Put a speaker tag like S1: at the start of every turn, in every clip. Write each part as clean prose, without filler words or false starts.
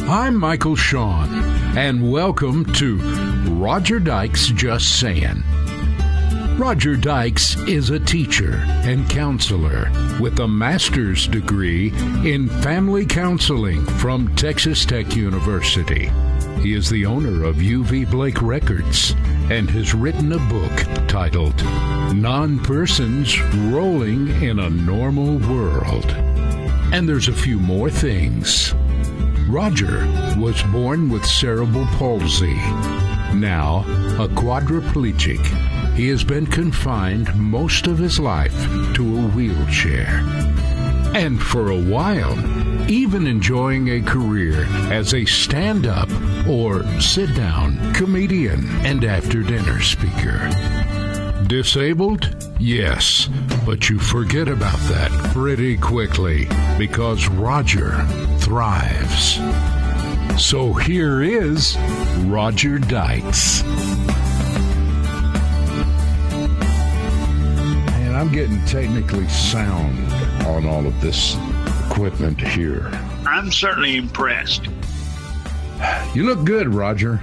S1: I'm Michael Shawn, and welcome to Roger Dykes Just Sayin. Roger Dykes is a teacher and counselor with a master's degree in family counseling from Texas Tech University. He is the owner of UV Blake Records and has written a book titled Non-Persons Rolling in a Normal World. And there's a few more things. Roger was born with cerebral palsy. Now a quadriplegic, he has been confined most of his life to a wheelchair. And for a while, even enjoying a career as a stand-up or sit-down comedian and after-dinner speaker. Disabled? Yes, but you forget about that pretty quickly because Roger thrives. So here is Roger Dykes. And I'm getting technically sound on all of this equipment here.
S2: I'm certainly impressed.
S1: You look good, Roger.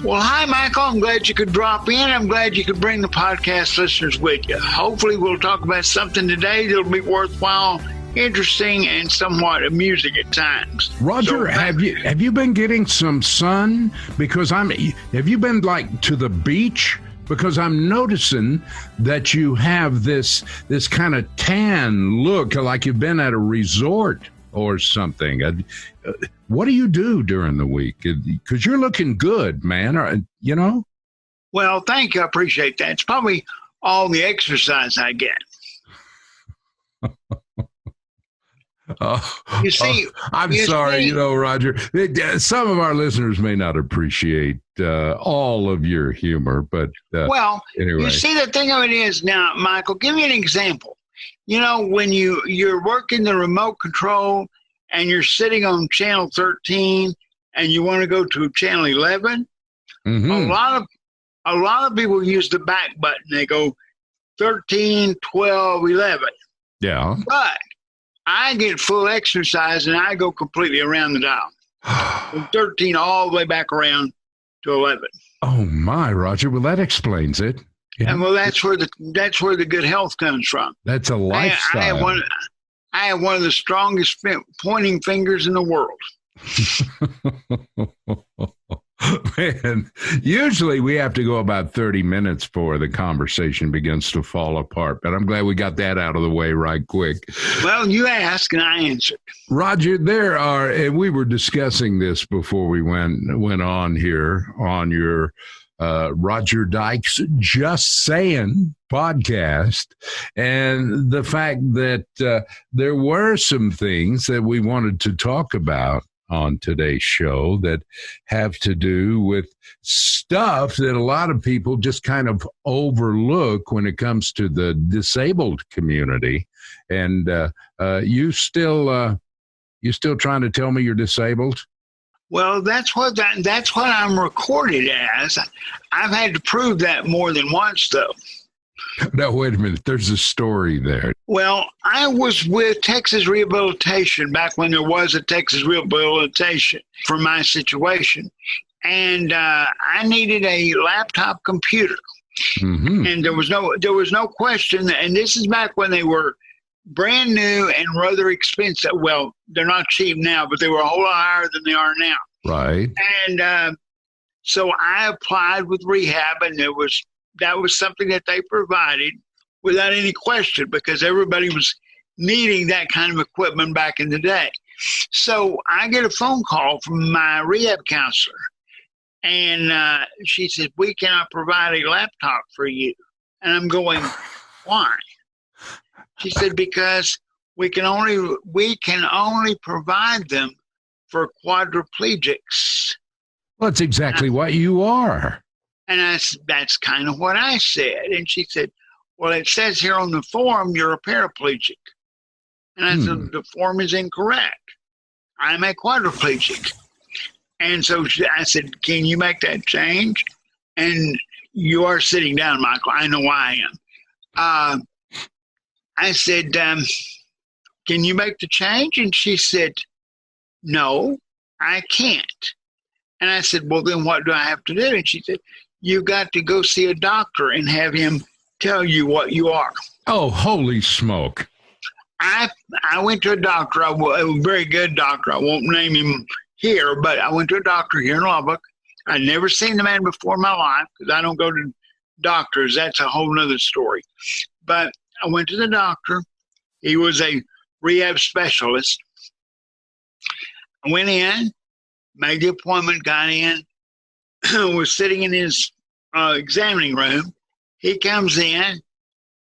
S2: Well, hi, Michael. I'm glad you could drop in. I'm glad you could bring the podcast listeners with you. Hopefully, we'll talk about something today that'll be worthwhile, interesting, and somewhat amusing at times.
S1: Roger, have you been getting some sun? Because have you been like to the beach? Because I'm noticing that you have this kind of tan look, like you've been at a resort or something. What do you do during the week? Because you're looking good, man. You know?
S2: Well, thank you. I appreciate that. It's probably all the exercise I get. You see,
S1: I'm sorry, Roger. Some of our listeners may not appreciate all of your humor, but
S2: well,
S1: anyway.
S2: You see, the thing of it is now, Michael, give me an example. You know, when you're working the remote control and you're sitting on channel 13 and you want to go to channel 11,
S1: mm-hmm.
S2: a lot of people use the back button. They go 13, 12, 11.
S1: Yeah.
S2: But I get full exercise and I go completely around the dial. From 13 all the way back around to 11.
S1: Oh my, Roger. Well, that explains it. Yeah.
S2: And well, that's where the good health comes from.
S1: That's a lifestyle.
S2: I have one of the strongest pointing fingers in the world.
S1: Man, usually we have to go about 30 minutes before the conversation begins to fall apart, but I'm glad we got that out of the way right quick.
S2: Well, you asked and I answered.
S1: Roger, and we were discussing this before we went on here on your Roger Dykes Just Sayin podcast, and the fact that there were some things that we wanted to talk about on today's show that have to do with stuff that a lot of people just kind of overlook when it comes to the disabled community. And you still trying to tell me you're disabled?
S2: Well, that's what I'm recorded as. I've had to prove that more than once, though.
S1: No, wait a minute. There's a story there.
S2: Well, I was with Texas Rehabilitation back when there was a Texas Rehabilitation for my situation. And I needed a laptop computer. Mm-hmm. And there was no question. And this is back when they were brand new and rather expensive. Well, they're not cheap now, but they were a whole lot higher than they are now.
S1: Right.
S2: And so I applied with rehab, and that was something that they provided without any question because everybody was needing that kind of equipment back in the day. So I get a phone call from my rehab counselor, and she said, "We cannot provide a laptop for you." And I'm going, "Why?" She said, "Because we can only provide them for quadriplegics."
S1: Well, that's exactly what you are.
S2: And that's kind of what I said. And she said, "Well, it says here on the form you're a paraplegic." And I said, "The form is incorrect. I'm a quadriplegic." And so I said, "Can you make that change?" And you are sitting down, Michael. I know why I am. I said, "Can you make the change?" And she said, "No, I can't. And I said, well, then what do I have to do? And she said, you got to go see a doctor and have him tell you what you are.
S1: Oh, holy smoke.
S2: I went to a doctor, a very good doctor. I won't name him here, but I went to a doctor here in Lubbock. I'd never seen the man before in my life because I don't go to doctors. That's a whole nother story. But I went to the doctor. He was a rehab specialist. I went in, made the appointment, got in, was sitting in his examining room. He comes in,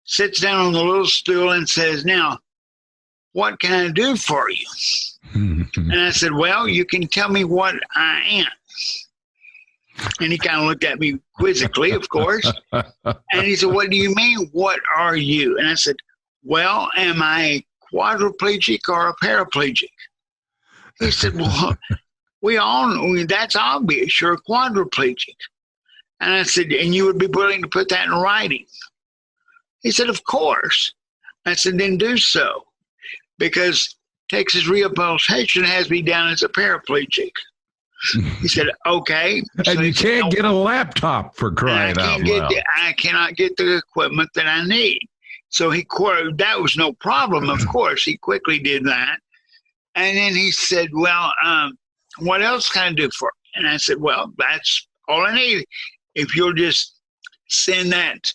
S2: sits down on the little stool and says, now, what can I do for you? And I said, well, you can tell me what I am. And he kind of looked at me quizzically, of course. And he said, what do you mean, what are you? And I said, well, am I a quadriplegic or a paraplegic? He said, well, we all know that's obvious. You're a quadriplegic. And I said, and you would be willing to put that in writing? He said, of course. I said, then do so. Because Texas rehabilitation has me down as a paraplegic. He said, okay.
S1: And you can't get a laptop for crying out loud.
S2: I cannot get the equipment that I need. So that was no problem, of course. He quickly did that. And then he said, well, what else can I do for you? And I said, well, that's all I need. If you'll just send that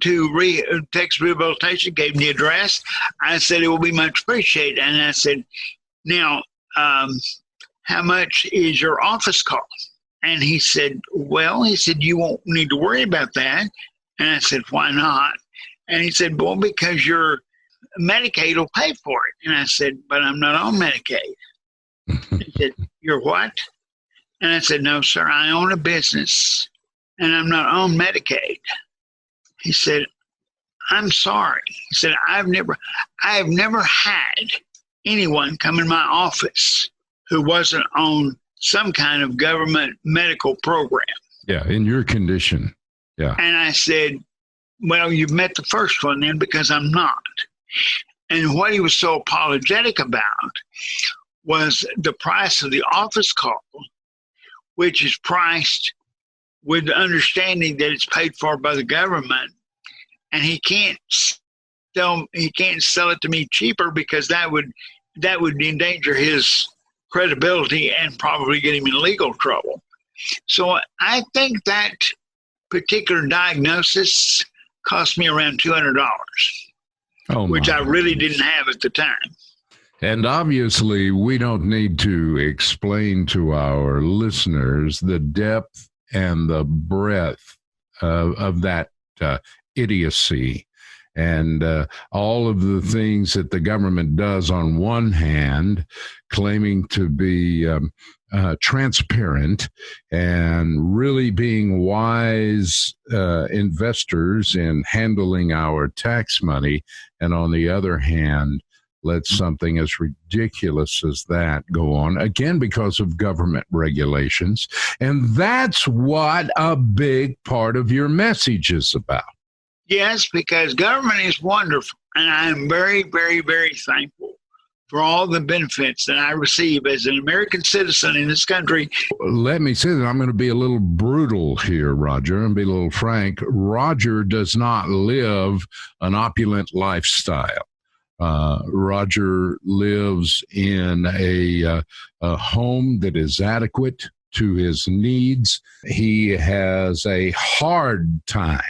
S2: to Texas Rehabilitation, gave me the address. I said, it will be much appreciated. And I said, now, how much is your office cost? And he said, well, you won't need to worry about that. And I said, why not? And he said, well, because your Medicaid will pay for it. And I said, but I'm not on Medicaid. He said, you're what? And I said, no, sir, I own a business and I'm not on Medicaid. He said, I'm sorry. He said, I have never had anyone come in my office who wasn't on some kind of government medical program.
S1: Yeah, in your condition. Yeah.
S2: And I said, well, you've met the first one then because I'm not. And what he was so apologetic about was the price of the office call, which is priced with the understanding that it's paid for by the government. And he can't sell it to me cheaper because that would endanger his credibility and probably get him in legal trouble. So I think that particular diagnosis cost me around $200, which I really didn't have at the time.
S1: And obviously, we don't need to explain to our listeners the depth and the breadth of that idiocy and all of the things that the government does on one hand, claiming to be transparent and really being wise investors in handling our tax money, and on the other hand, let something as ridiculous as that go on, again, because of government regulations. And that's what a big part of your message is about.
S2: Yes, because government is wonderful, and I am very, very, very thankful for all the benefits that I receive as an American citizen in this country.
S1: Let me say that I'm going to be a little brutal here, Roger, and be a little frank. Roger does not live an opulent lifestyle. Roger lives in a home that is adequate to his needs. He has a hard time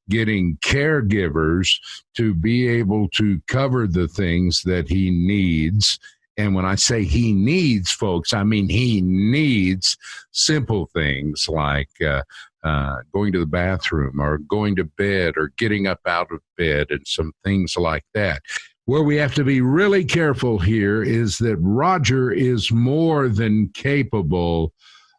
S1: getting caregivers to be able to cover the things that he needs. And when I say he needs, folks, I mean he needs simple things like going to the bathroom or going to bed or getting up out of bed and some things like that. Where we have to be really careful here is that Roger is more than capable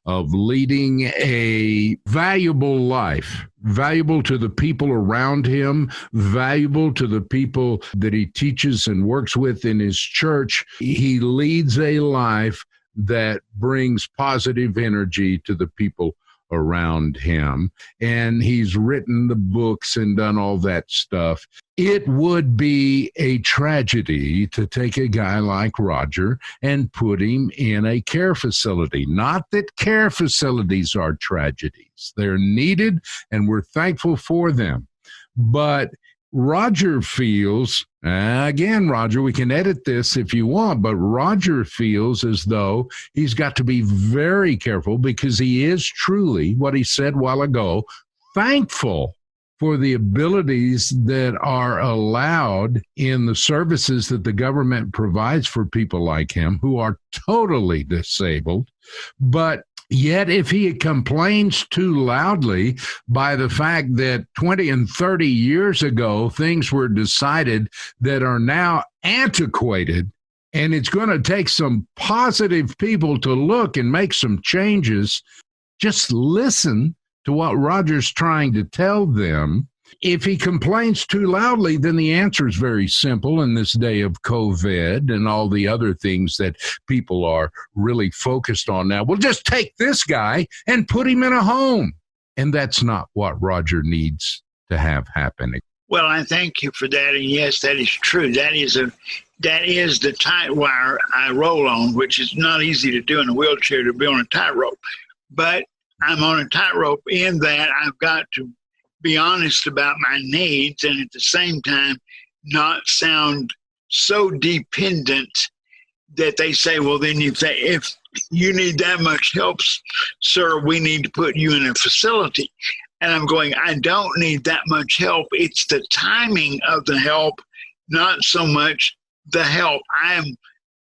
S1: of leading a valuable life, valuable to the people around him, valuable to the people that he teaches and works with in his church. He leads a life that brings positive energy to the people around him, and he's written the books and done all that stuff. It would be a tragedy to take a guy like Roger and put him in a care facility. Not that care facilities are tragedies. They're needed, and we're thankful for them. But Roger feels, again, Roger, we can edit this if you want, but Roger feels as though he's got to be very careful because he is truly, what he said a while ago, thankful for the abilities that are allowed in the services that the government provides for people like him who are totally disabled. But yet, if he complains too loudly by the fact that 20 and 30 years ago, things were decided that are now antiquated, and it's going to take some positive people to look and make some changes, just listen to what Roger's trying to tell them. If he complains too loudly, then the answer is very simple in this day of COVID and all the other things that people are really focused on now. We'll just take this guy and put him in a home. And that's not what Roger needs to have happening.
S2: Well, I thank you for that. And yes, that is true. That is the tight wire I roll on, which is not easy to do in a wheelchair, to be on a tightrope. But I'm on a tightrope in that I've got to be honest about my needs and at the same time not sound so dependent that they say, well, then if you need that much help, sir, we need to put you in a facility. And I'm going, I don't need that much help. It's the timing of the help, not so much the help. I am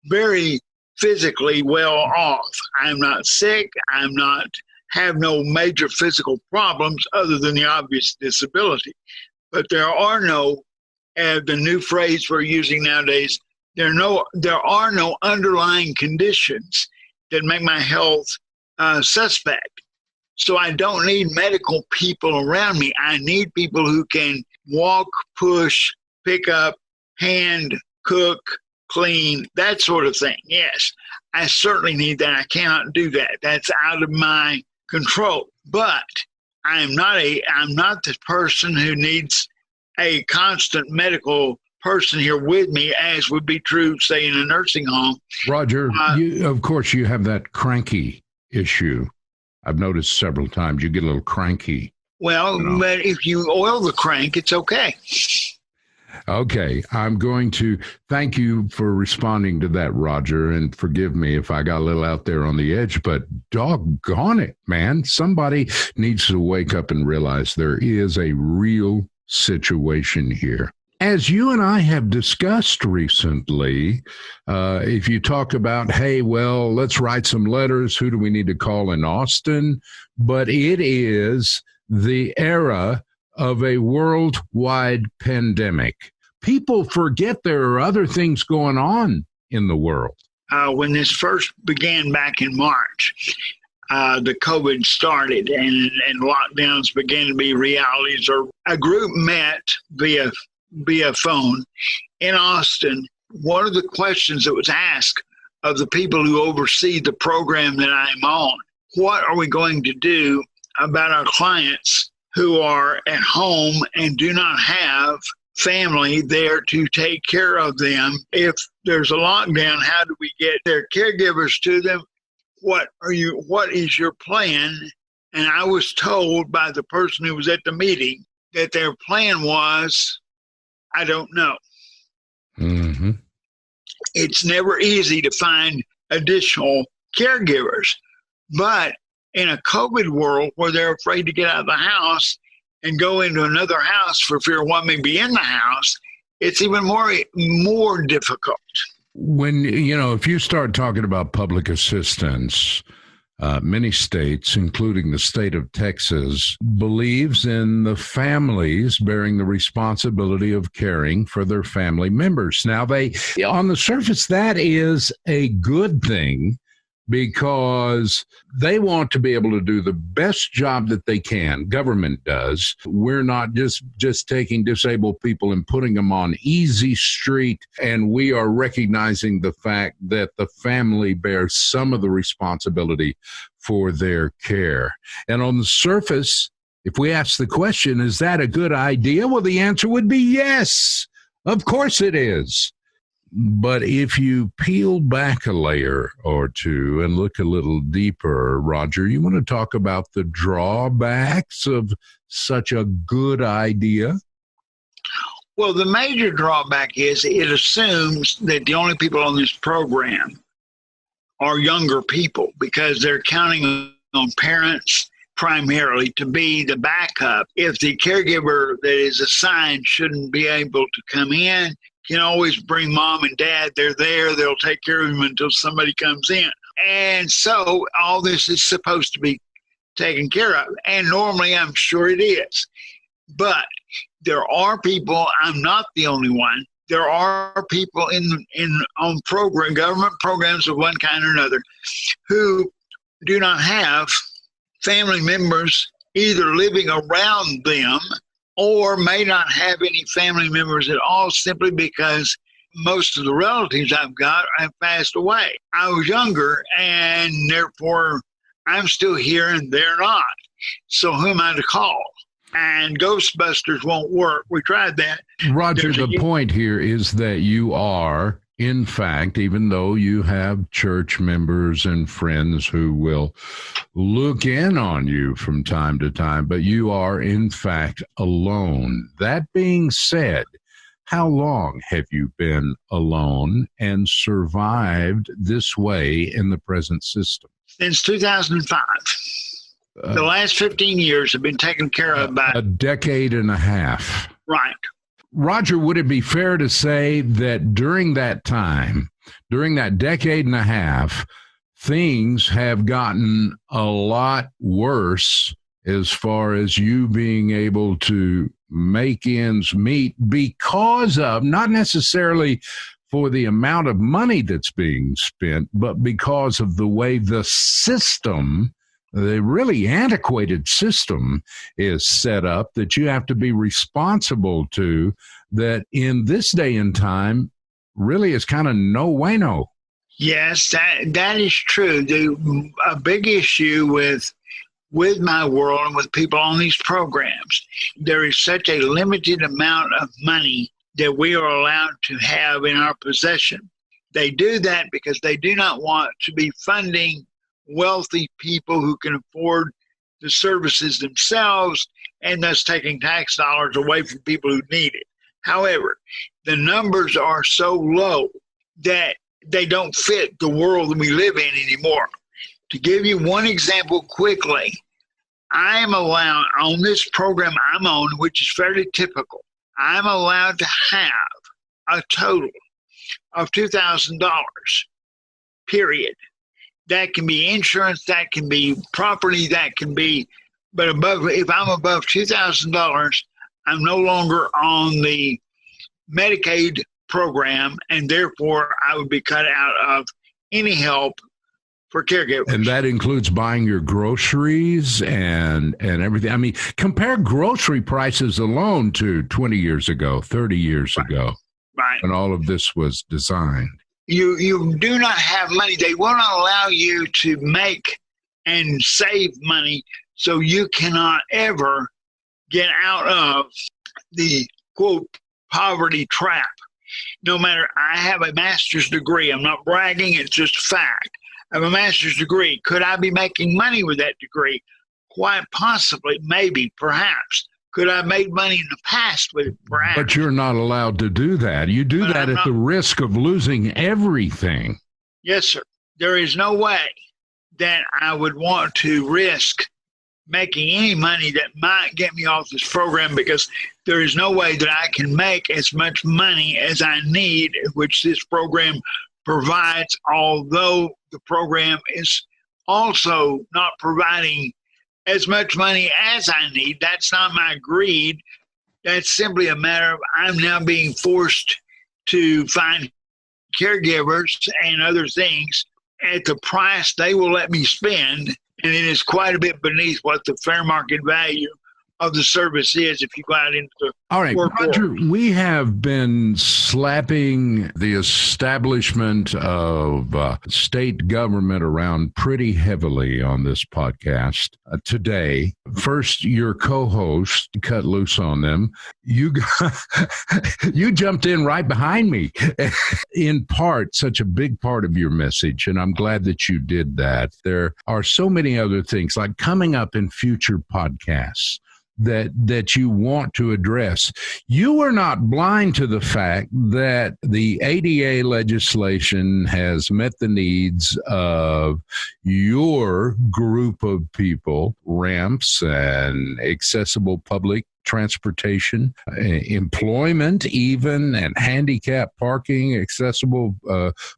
S2: very physically well off. I'm not sick. Have no major physical problems other than the obvious disability. But there are no, the new phrase we're using nowadays, there are no underlying conditions that make my health suspect. So I don't need medical people around me. I need people who can walk, push, pick up, hand, cook, clean, that sort of thing. Yes, I certainly need that. I cannot do that. That's out of my control. But I'm not the person who needs a constant medical person here with me, as would be true, say, in a nursing home.
S1: Roger, of course, you have that cranky issue. I've noticed several times you get a little cranky.
S2: Well, but if you oil the crank, it's okay.
S1: Okay, I'm going to thank you for responding to that, Roger, and forgive me if I got a little out there on the edge, but doggone it, man. Somebody needs to wake up and realize there is a real situation here. As you and I have discussed recently, if you talk about, hey, well, let's write some letters, who do we need to call in Austin? But it is the era of a worldwide pandemic. People forget there are other things going on in the world.
S2: When this first began back in March, the COVID started and lockdowns began to be realities. Or a group met via phone in Austin. One of the questions that was asked of the people who oversee the program that I'm on, what are we going to do about our clients who are at home and do not have family there to take care of them? If there's a lockdown, how do we get their caregivers to them? What is your plan? And I was told by the person who was at the meeting that their plan was, I don't know.
S1: Mm-hmm.
S2: It's never easy to find additional caregivers, but in a COVID world where they're afraid to get out of the house and go into another house for fear of what may be in the house, it's even more difficult.
S1: When, if you start talking about public assistance, many states, including the state of Texas, believes in the families bearing the responsibility of caring for their family members. Now, on the surface, that is a good thing. because they want to be able to do the best job that they can. Government does. We're not just taking disabled people and putting them on easy street, and we are recognizing the fact that the family bears some of the responsibility for their care. And on the surface, if we ask the question, is that a good idea? Well, the answer would be yes. Of course it is. But if you peel back a layer or two and look a little deeper, Roger, you want to talk about the drawbacks of such a good idea?
S2: Well, the major drawback is it assumes that the only people on this program are younger people because they're counting on parents primarily to be the backup. If the caregiver that is assigned shouldn't be able to come in, can always bring mom and dad. They're there. They'll take care of them until somebody comes in. And so all this is supposed to be taken care of. And normally I'm sure it is. But there are people, I'm not the only one, there are people on government programs of one kind or another who do not have family members either living around them or may not have any family members at all simply because most of the relatives I've got have passed away. I was younger, and therefore I'm still here and they're not. So who am I to call? And Ghostbusters won't work. We tried that.
S1: Roger, the point here is that you are, in fact, even though you have church members and friends who will look in on you from time to time, but you are, in fact, alone. That being said, how long have you been alone and survived this way in the present system?
S2: Since 2005. The last 15 years have been taken care of by
S1: a decade and a half.
S2: Right.
S1: Roger, would it be fair to say that during that time, during that decade and a half, things have gotten a lot worse as far as you being able to make ends meet because of, not necessarily for the amount of money that's being spent, but because of the way the system, the really antiquated system is set up that you have to be responsible to, that in this day and time really is kind of no bueno.
S2: Yes, that is true. A big issue with my world and with people on these programs, there is such a limited amount of money that we are allowed to have in our possession. They do that because they do not want to be funding wealthy people who can afford the services themselves and thus taking tax dollars away from people who need it. However, the numbers are so low that they don't fit the world that we live in anymore. To give you one example quickly, I am allowed on this program I'm on, which is fairly typical, I'm allowed to have a total of $2,000, period. That can be insurance, that can be property, that can be, but if I'm above $2,000, I'm no longer on the Medicaid program, and therefore I would be cut out of any help for caregivers.
S1: And that includes buying your groceries and everything. I mean, compare grocery prices alone to 20 years ago, 30 years ago, when all of this was designed.
S2: You do not have money. They will not allow you to make and save money, so you cannot ever get out of the, quote, poverty trap. No matter, I have a master's degree. I'm not bragging. It's just fact. I have a master's degree. Could I be making money with that degree? Quite possibly, maybe, perhaps. Could I have made money in the past with it? Perhaps.
S1: But you're not allowed to do that. You do that at the risk of losing everything.
S2: Yes, sir. There is no way that I would want to risk making any money that might get me off this program, because there is no way that I can make as much money as I need, which this program provides, although the program is also not providing as much money as I need. That's not my greed. That's simply a matter of I'm now being forced to find caregivers and other things at the price they will let me spend, and it is quite a bit beneath what the fair market value of the service is if you go out into the
S1: All right,
S2: workforce.
S1: Roger, we have been slapping the establishment of state government around pretty heavily on this podcast today. First, your co-host cut loose on them. You jumped in right behind me. In part, such a big part of your message, and I'm glad that you did that. There are so many other things like coming up in future podcasts that you want to address. You are not blind to the fact that the ADA legislation has met the needs of your group of people, ramps and accessible public transportation, employment even, and handicap parking, accessible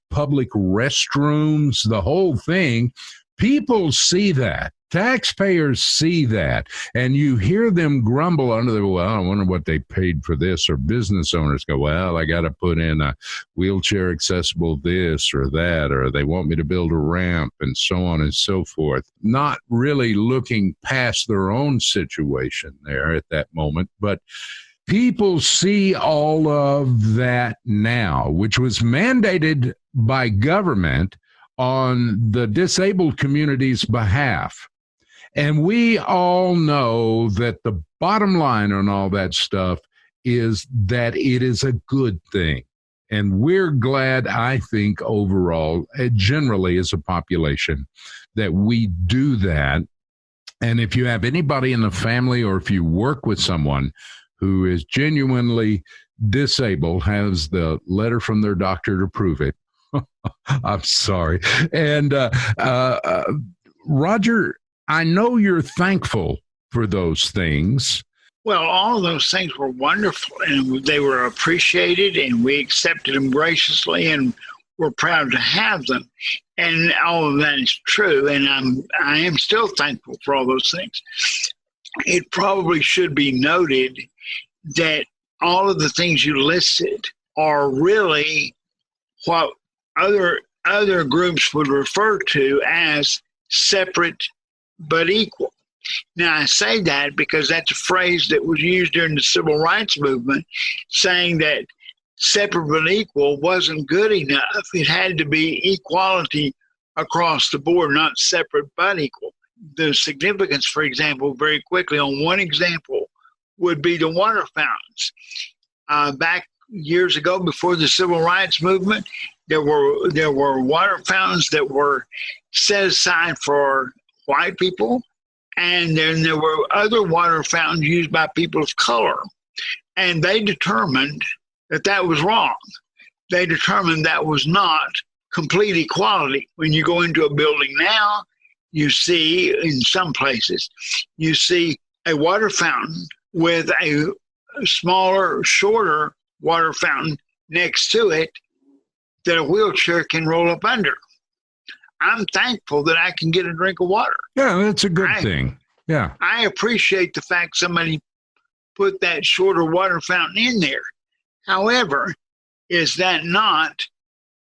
S1: public restrooms, the whole thing. People see that. Taxpayers see that, and you hear them grumble under the, well, I wonder what they paid for this, or business owners go, well, I got to put in a wheelchair accessible this or that, or they want me to build a ramp, and so on and so forth. Not really looking past their own situation there at that moment, but people see all of that now, which was mandated by government on the disabled community's behalf. And we all know that the bottom line on all that stuff is that it is a good thing. And we're glad, I think, overall, generally as a population, that we do that. And if you have anybody in the family, or if you work with someone who is genuinely disabled, has the letter from their doctor to prove it, I'm sorry. And Roger, I know you're thankful for those things.
S2: Well, all of those things were wonderful, and they were appreciated, and we accepted them graciously, and we're proud to have them. And all of that is true, and I am still thankful for all those things. It probably should be noted that all of the things you listed are really what other groups would refer to as separate but equal. Now, I say that because that's a phrase that was used during the civil rights movement, saying that separate but equal wasn't good enough. It had to be equality across the board, not separate but equal. The significance, for example, very quickly on one example, would be the water fountains. Back years ago, before the civil rights movement, there were water fountains that were set aside for white people, and then there were other water fountains used by people of color. And they determined that that was wrong. They determined that was not complete equality. When you go into a building now, you see, in some places, you see a water fountain with a smaller, shorter water fountain next to it that a wheelchair can roll up under. I'm thankful that I can get a drink of water.
S1: Yeah, that's a good thing. Yeah.
S2: I appreciate the fact somebody put that shorter water fountain in there. However, is that not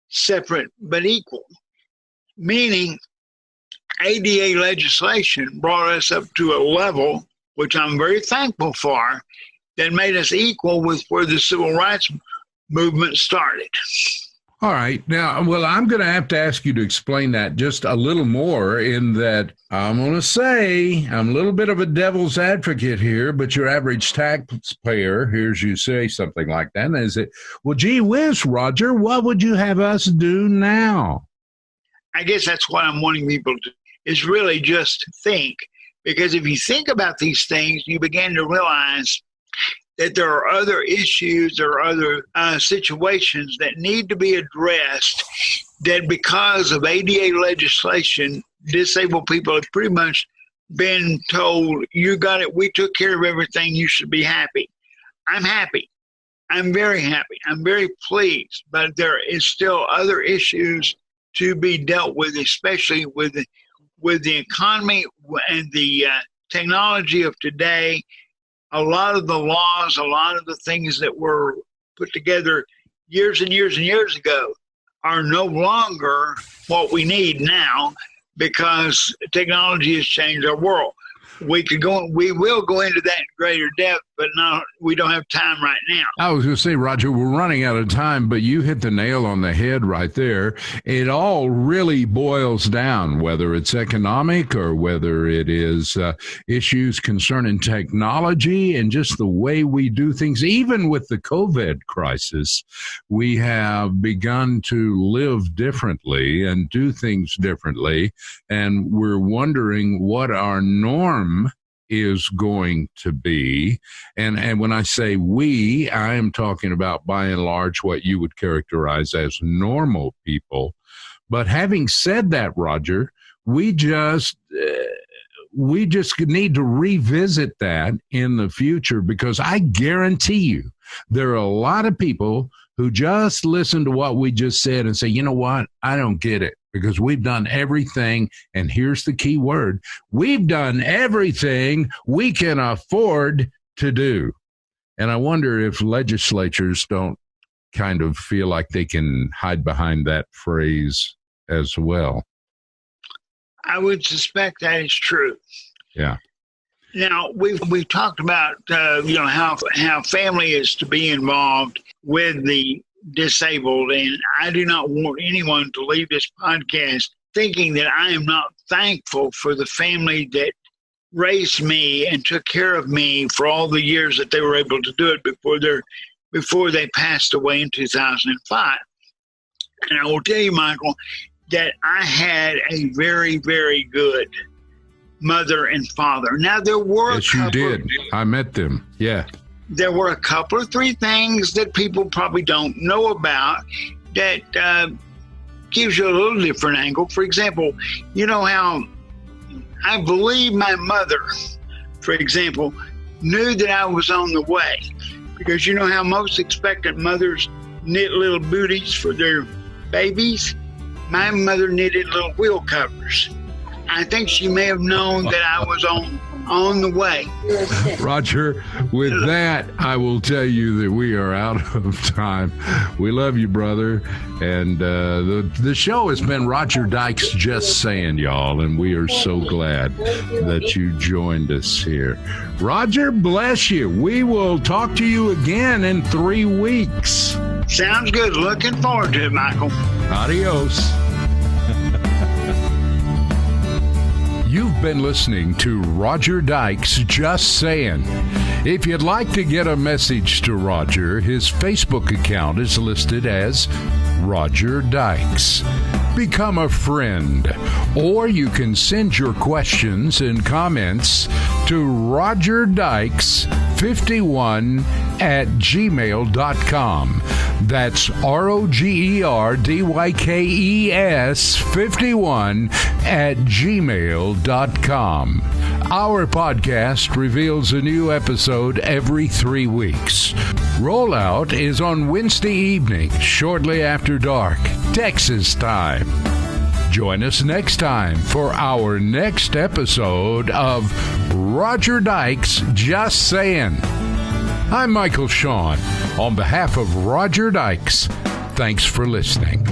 S2: separate but equal? Meaning, ADA legislation brought us up to a level, which I'm very thankful for, that made us equal with where the civil rights movement started.
S1: All right. Now, well, I'm going to have to ask you to explain that just a little more, in that I'm going to say I'm a little bit of a devil's advocate here, but your average taxpayer hears you say something like that, and is it, well, gee whiz, Roger, what would you have us do now?
S2: I guess that's what I'm wanting people to, is really just think. Because if you think about these things, you begin to realize that there are other issues, there are other situations that need to be addressed, that because of ADA legislation, disabled people have pretty much been told, you got it, we took care of everything, you should be happy. I'm happy. I'm very happy. I'm very pleased. But there is still other issues to be dealt with, especially with the economy and the technology of today. A lot of the laws, a lot of the things that were put together years and years and years ago are no longer what we need now because technology has changed our world. We will go into that in greater depth, but we don't have time right now.
S1: I was going to say, Roger, we're running out of time, but you hit the nail on the head right there. It all really boils down, whether it's economic or whether it is issues concerning technology and just the way we do things. Even with the COVID crisis, we have begun to live differently and do things differently, and we're wondering what our norm is going to be. And when I say we, I am talking about by and large what you would characterize as normal people. But having said that, Roger, we just need to revisit that in the future, because I guarantee you there are a lot of people who just listen to what we just said and say, you know what, I don't get it, because we've done everything, and here's the key word, we've done everything we can afford to do. And I wonder if legislatures don't kind of feel like they can hide behind that phrase as well.
S2: I would suspect that is true.
S1: Yeah.
S2: Now, we've talked about how family is to be involved with the disabled, and I do not want anyone to leave this podcast thinking that I am not thankful for the family that raised me and took care of me for all the years that they were able to do it before they passed away in 2005. And I will tell you, Michael, that I had a very, very good mother and father. Now, there were
S1: yes, you did. I met them. Yeah.
S2: There were a couple of 3 things that people probably don't know about that gives you a little different angle. For example, you know how I believe my mother, for example, knew that I was on the way, because you know how most expectant mothers knit little booties for their babies? My mother knitted little wheel covers. I think she may have known that I was on the way.
S1: Roger, with that, I will tell you that we are out of time. We love you, brother. And the show has been Roger Dykes Just Sayin, y'all, and we are so glad that you joined us here. Roger, bless you. We will talk to you again in 3 weeks.
S2: Sounds good. Looking forward to it, Michael.
S1: Adios. You've been listening to Roger Dykes Just Sayin. If you'd like to get a message to Roger, his Facebook account is listed as Roger Dykes. Become a friend, or you can send your questions and comments to rogerdykes51@gmail.com. That's ROGERDYKES51@gmail.com. Our podcast reveals a new episode every 3 weeks. Rollout is on Wednesday evening, shortly after dark, Texas time. Join us next time for our next episode of Roger Dykes Just Sayin. I'm Michael Shawn. On behalf of Roger Dykes, thanks for listening.